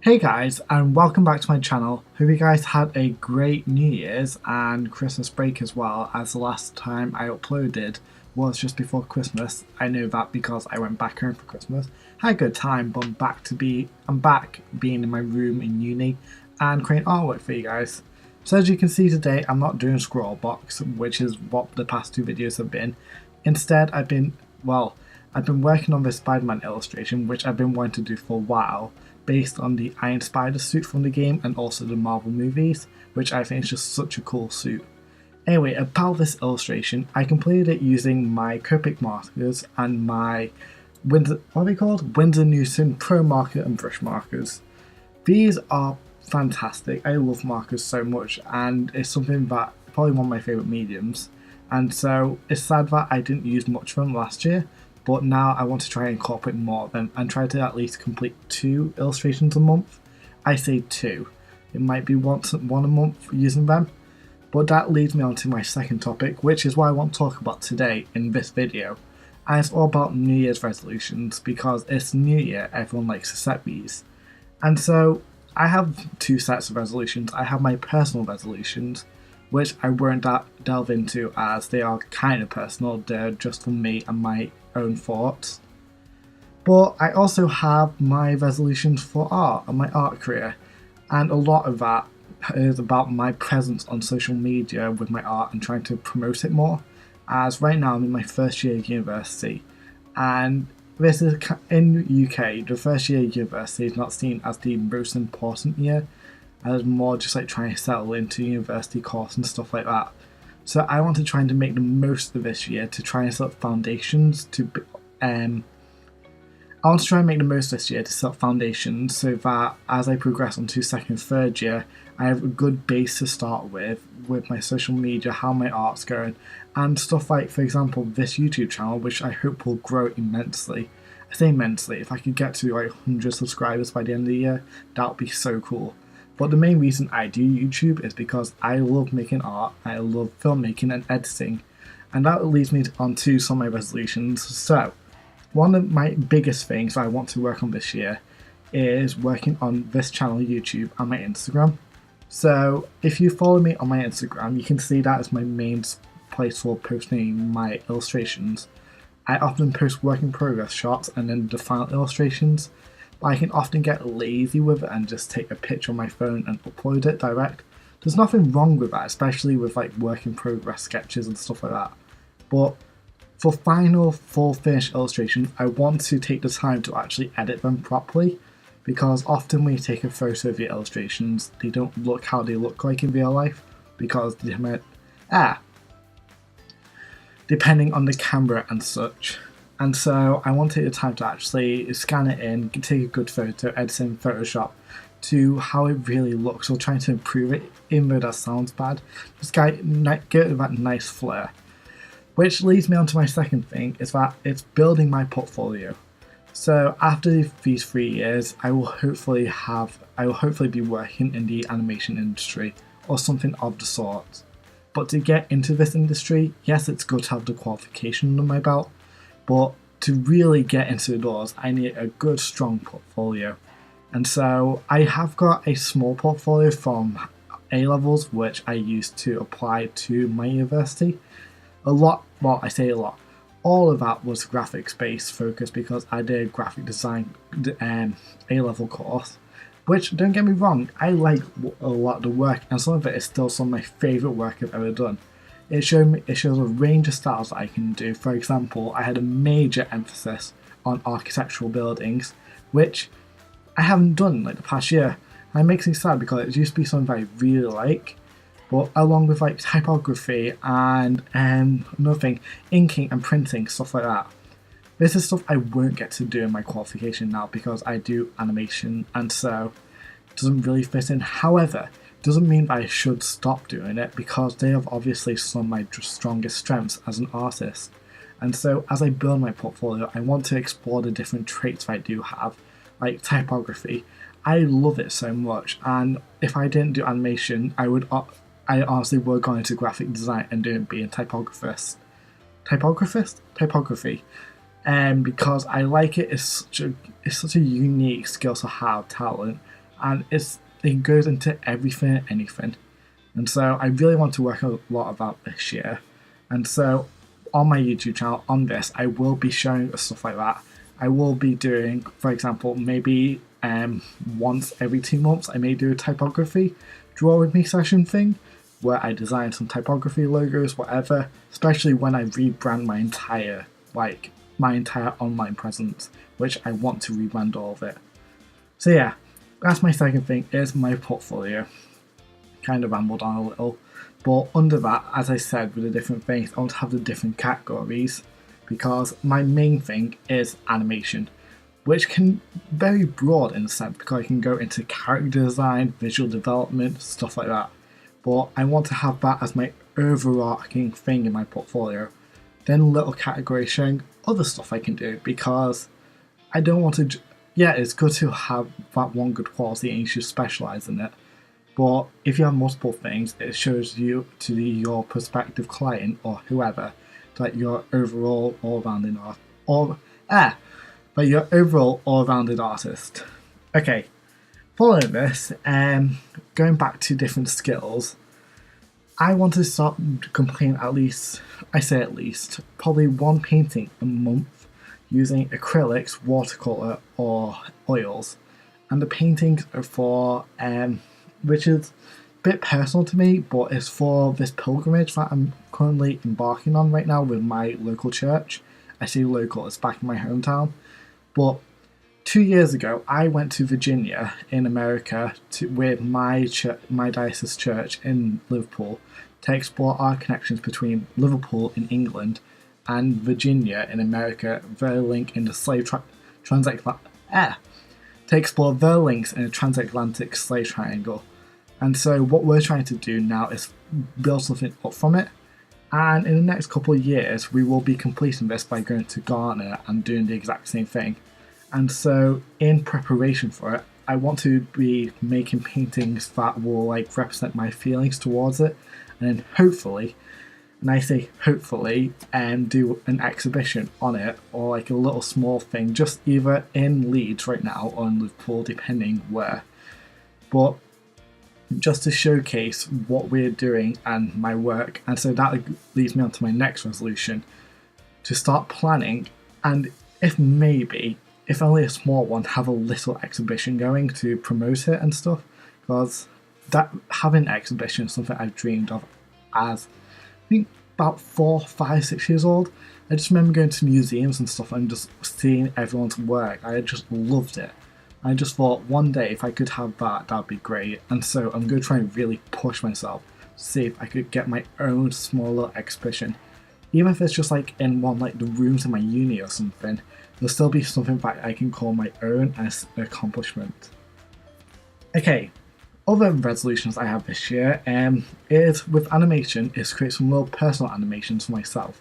Hey guys, and welcome back to my channel. Hope you guys had a great New Year's and Christmas break as well, as the last time I uploaded was just before Christmas. I know that because I went back home for Christmas. Had a good time, but I'm back being in my room in uni and creating artwork for you guys. So as you can see today, I'm not doing scroll box, which is what the past two videos have been. Instead, I've been working on this Spiderman illustration, which I've been wanting to do for a while, based on the Iron Spider suit from the game and also the Marvel movies, which I think is just such a cool suit. Anyway, about this illustration, I completed it using my Copic markers and my Winsor Newton Pro marker and brush markers. These are fantastic. I love markers so much, and it's something that probably one of my favourite mediums. And so it's sad that I didn't use much of them last year, but now I want to try and incorporate more of them and try to at least complete 2 illustrations a month. I say 2. It might be one a month using them. But that leads me on to my second topic, which is what I want to talk about today in this video. And it's all about New Year's resolutions, because it's New Year, everyone likes to set these. And so I have 2 sets of resolutions. I have my personal resolutions, which I won't delve into as they are kind of personal, they're just for me and my own thoughts. But I also have my resolutions for art and my art career, and a lot of that is about my presence on social media with my art and trying to promote it more, as right now I'm in my first year of university, and this is in UK, the first year of university is not seen as the most important year, as more just like trying to settle into university course and stuff like that. So I want to try to make the most of this year to try and set up foundations I want to try and make the most this year to set up foundations so that as I progress onto second, third year, I have a good base to start with my social media, how my art's going, and stuff like, for example, this YouTube channel, which I hope will grow immensely. I say immensely, if I could get to like 100 subscribers by the end of the year, that would be so cool. But the main reason I do YouTube is because I love making art, I love filmmaking and editing, and that leads me on to some of my resolutions. So, one of my biggest things I want to work on this year is working on this channel, YouTube, and my Instagram. So, if you follow me on my Instagram, you can see that is my main place for posting my illustrations. I often post work in progress shots and then the final illustrations. I can often get lazy with it and just take a picture on my phone and upload it direct. There's nothing wrong with that, especially with like work in progress sketches and stuff like that. But for final full finished illustrations, I want to take the time to actually edit them properly, because often when you take a photo of your illustrations, they don't look how they look like in real life, because depending on the camera and such. And so I want to take the time to actually scan it in, take a good photo, edit in Photoshop to how it really looks, or trying to improve it, even though that sounds bad. Just get that nice flair. Which leads me on to my second thing, is that it's building my portfolio. So after these 3 years, I will hopefully be working in the animation industry or something of the sort. But to get into this industry, yes, it's good to have the qualification under my belt, but to really get into the doors, I need a good, strong portfolio. And so I have got a small portfolio from A-levels, which I used to apply to my university. I say a lot. All of that was graphics-based focus because I did a graphic design A-level course. Which, don't get me wrong, I like a lot of the work, and some of it is still some of my favourite work I've ever done. It shows a range of styles that I can do. For example, I had a major emphasis on architectural buildings, which I haven't done like the past year. And it makes me sad because it used to be something that I really like, but along with like typography and another thing, inking and printing, stuff like that. This is stuff I won't get to do in my qualification now because I do animation, and so it doesn't really fit in. However, doesn't mean that I should stop doing it, because they have obviously some of my strongest strengths as an artist. And so as I build my portfolio, I want to explore the different traits that I do have, like typography. I love it so much, and if I didn't do animation, I honestly would go into graphic design and be a typography. Because I like it. It's such a unique skill to have, talent, and it goes into everything and anything. And so I really want to work a lot about this year. And so on my YouTube channel, on this, I will be showing stuff like that. I will be doing, for example, maybe once every 2 months, I may do a typography draw with me session thing, where I design some typography logos, whatever, especially when I rebrand my entire online presence, which I want to rebrand all of it. So yeah, that's my second thing, is my portfolio. Kind of rambled on a little, but under that, as I said, with the different things, I want to have the different categories, because my main thing is animation, which can very broad in a sense, because I can go into character design, visual development, stuff like that. But I want to have that as my overarching thing in my portfolio. Then little categories showing other stuff I can do, because I don't want to. Yeah, it's good to have that one good quality and you should specialize in it. But if you have multiple things, it shows you to your prospective client or whoever that you're overall all-rounded but you're overall all-rounded artist. Okay, following this, going back to different skills, I want to start completing at least, probably one painting a month using acrylics, watercolour or oils. And the paintings are for, which is a bit personal to me, but it's for this pilgrimage that I'm currently embarking on right now with my local church. I say local, it's back in my hometown. But 2 years ago, I went to Virginia in America with my diocese church in Liverpool to explore our connections between Liverpool in England and Virginia in America via link in the to explore their links in a transatlantic slave triangle. And so what we're trying to do now is build something up from it. And in the next couple of years, we will be completing this by going to Ghana and doing the exact same thing. And so in preparation for it, I want to be making paintings that will represent my feelings towards it. And then hopefully, and I say hopefully, do an exhibition on it, or a little small thing, just either in Leeds right now or in Liverpool, depending where. But just to showcase what we're doing and my work. And so that leads me on to my next resolution, to start planning, and if only a small one, have a little exhibition going to promote it and stuff, because that having an exhibition is something I've dreamed of as I think about 4, 5, 6 years old. I just remember going to museums and stuff and just seeing everyone's work. I just loved it. I just thought one day if I could have that would be great. And so I'm going to try and really push myself to see if I could get my own smaller exhibition. Even if it's just in one the rooms in my uni or something, there'll still be something that I can call my own as an accomplishment. Okay, other resolutions I have this year is with animation is create some real personal animations for myself.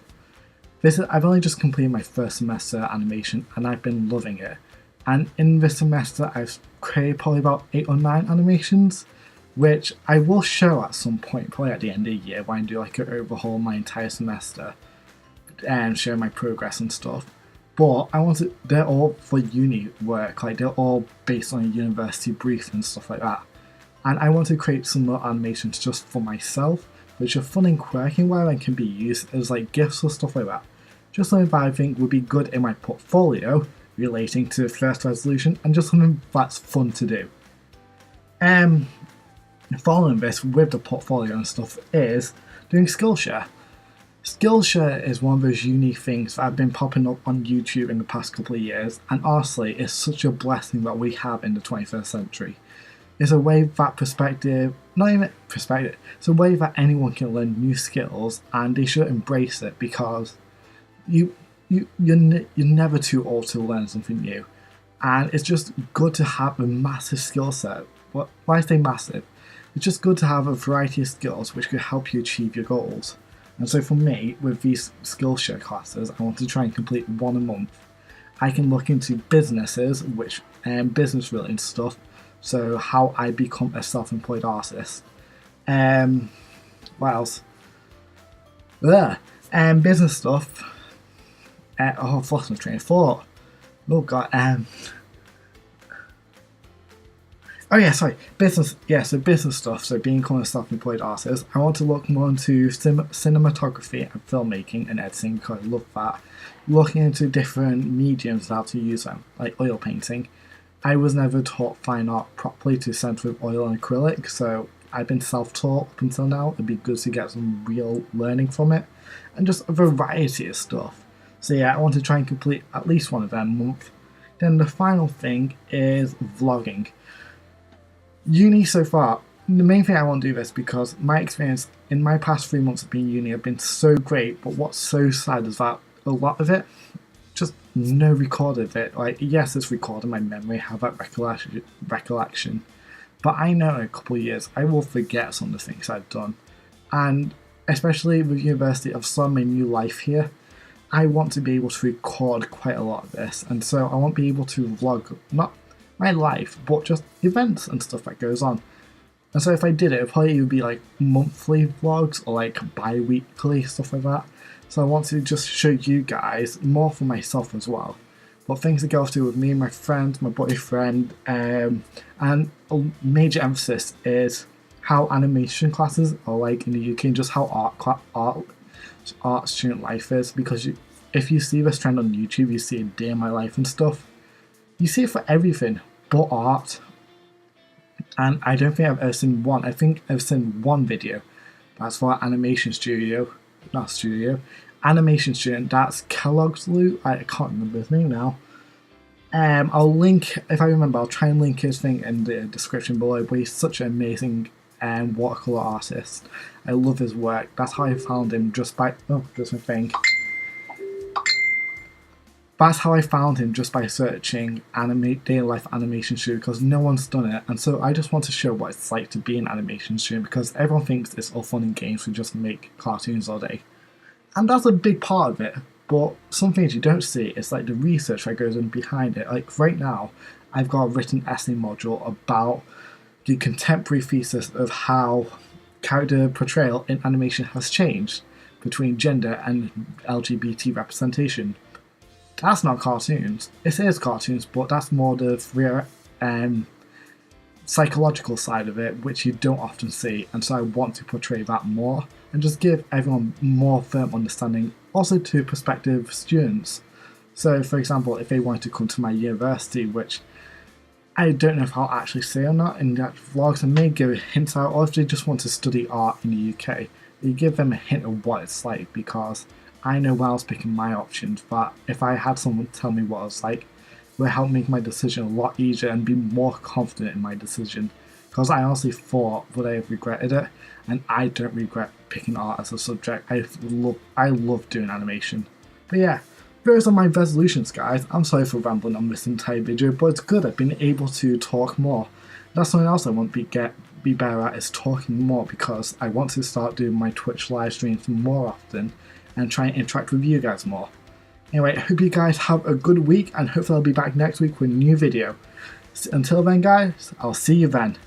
I've only just completed my first semester animation and I've been loving it. And in this semester, I've created probably about 8 or 9 animations, which I will show at some point, probably at the end of the year, when I do an overhaul my entire semester and show my progress and stuff. But they're all for uni work, they're all based on a university brief and stuff like that. And I want to create some more animations just for myself, which are fun and quirky and can be used as gifts or stuff like that. Just something that I think would be good in my portfolio, relating to the first resolution, and just something that's fun to do. Following this with the portfolio and stuff is doing Skillshare. Skillshare is one of those unique things that have been popping up on YouTube in the past couple of years, and honestly it's such a blessing that we have in the 21st century. It's a way that it's a way that anyone can learn new skills, and they should embrace it, because you're never too old to learn something new, and it's just good to have a massive skill set. Why I say massive? It's just good to have a variety of skills which could help you achieve your goals. And so for me, with these Skillshare classes, I want to try and complete one a month. I can look into businesses, which business related stuff, so how I become a self-employed artist. What else? Business stuff. I've lost my train of thought. Oh god. Oh yeah, sorry, business. Yeah, so business stuff. So being kind of self-employed artist, I want to look more into cinematography and filmmaking and editing because I love that. Looking into different mediums and how to use them, like oil painting. I was never taught fine art properly to center with oil and acrylic, so I've been self-taught up until now. It'd be good to get some real learning from it, and just a variety of stuff. So yeah, I want to try and complete at least one of them a month. Then the final thing is vlogging. Uni so far, the main thing I want to do this because my experience in my past 3 months of being uni have been so great, but what's so sad is that a lot of it, just no record of it. Like, yes, it's recorded in my memory, have that recollection, but I know in a couple of years I will forget some of the things I've done. And especially with university, I've started my new life here. I want to be able to record quite a lot of this, and so I want to be able to vlog, not my life, but just events and stuff that goes on. And so if I did it, it probably would be like monthly vlogs or like bi-weekly, stuff like that. So I want to just show you guys more for myself as well. But things that go off to with me and my friend, my boyfriend, and a major emphasis is how animation classes are like in the UK and just how art student life is. Because if you see this trend on YouTube, you see a day in my life and stuff. You see it for everything but art, and I don't think I've ever seen one. I think I've seen one video that's for animation student. That's Kellogg's Loot. I can't remember his name now. I'll link, if I remember, I'll try and link his thing in the description below. But he's such an amazing watercolor artist. I love his work. That's how I found him, just by there's my thing. That's how I found him, just by searching day in life animation student, because no one's done it, and so I just want to show what it's like to be an animation student, because everyone thinks it's all fun and games, we just make cartoons all day. And that's a big part of it, but some things you don't see is like the research that goes in behind it. Like right now, I've got a written essay module about the contemporary thesis of how character portrayal in animation has changed between gender and LGBT representation. That's not cartoons. It is cartoons, but that's more the psychological side of it, which you don't often see, and so I want to portray that more and just give everyone more firm understanding, also to prospective students. So for example, if they wanted to come to my university, which I don't know if I'll actually say or not in that vlogs, I may give a hint out, or if they just want to study art in the UK, you give them a hint of what it's like, because I know when I was picking my options, but if I had someone tell me what it was like, it would help make my decision a lot easier and be more confident in my decision. Because I honestly thought would I have regretted it, and I don't regret picking art as a subject. I love doing animation. But yeah, those are my resolutions, guys. I'm sorry for rambling on this entire video, but it's good I've been able to talk more. That's something else I want to be better at, is talking more, because I want to start doing my Twitch live streams more often and try and interact with you guys more. Anyway, I hope you guys have a good week, and hopefully I'll be back next week with a new video. Until then guys, I'll see you then.